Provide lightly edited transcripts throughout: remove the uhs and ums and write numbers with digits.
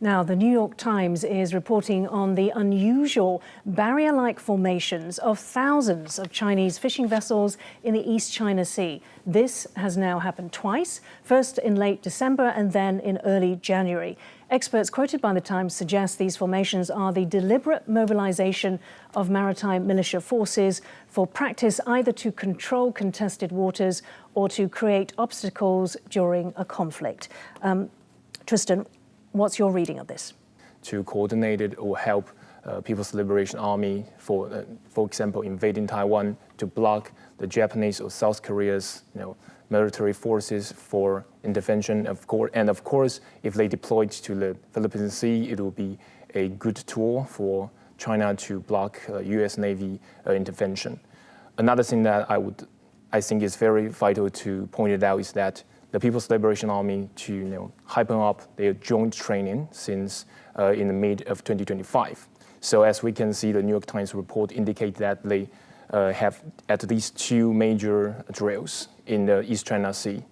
Now, the New York Times is reporting on the unusual barrier-like formations of thousands of Chinese fishing vessels in the East China Sea. This has now happened twice, first in late December and then in early January. Experts quoted by the Times suggest these formations are the deliberate mobilization of maritime militia forces for practice either to control contested waters or to create obstacles during a conflict. Tristan, what's your reading of this? To coordinate it or help People's Liberation Army, for example, invading Taiwan, to block the Japanese or South Korea's military forces for intervention, of course, if they deployed to the Philippine Sea, it will be a good tool for China to block U.S. Navy intervention. Another thing that I think is very vital to point it out is that the People's Liberation Army to hype up their joint training since in the mid of 2025. So as we can see, the New York Times report indicate that they have at least 2 major drills in the East China Sea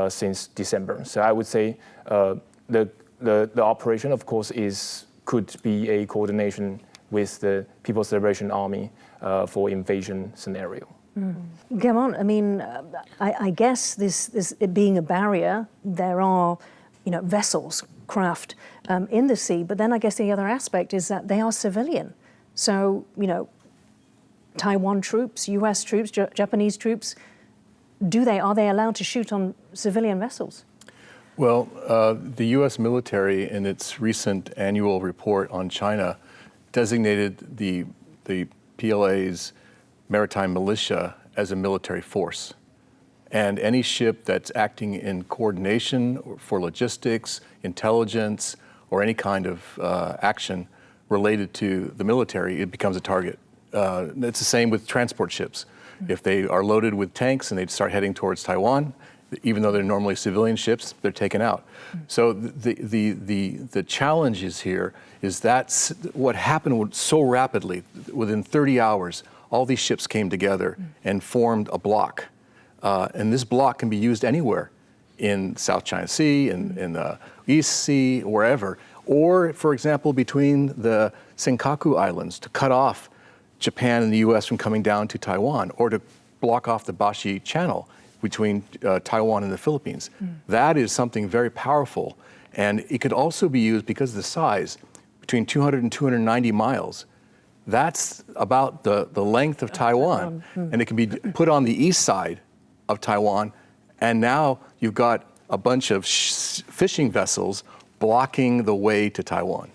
since December. So I would say the operation, of course, could be a coordination with the People's Liberation Army for invasion scenario. Come on, I mean, I guess this it being a barrier, there are, vessels, craft in the sea, but then I guess the other aspect is that they are civilian. So, Taiwan troops, US troops, Japanese troops, are they allowed to shoot on civilian vessels? Well, the US military in its recent annual report on China designated the PLA's maritime militia as a military force. And any ship that's acting in coordination for logistics, intelligence, or any kind of action related to the military, it becomes a target. It's the same with transport ships. If they are loaded with tanks and they start heading towards Taiwan, even though they're normally civilian ships, they're taken out. So the challenge is here is that what happened so rapidly, within 30 hours, all these ships came together and formed a block. And this block can be used anywhere in South China Sea, in the East Sea, wherever. Or, for example, between the Senkaku Islands to cut off Japan and the US from coming down to Taiwan, or to block off the Bashi Channel between Taiwan and the Philippines. That is something very powerful. And it could also be used, because of the size, between 200 and 290 miles. That's about the length of Taiwan. And it can be put on the east side of Taiwan. And now you've got a bunch of fishing vessels blocking the way to Taiwan.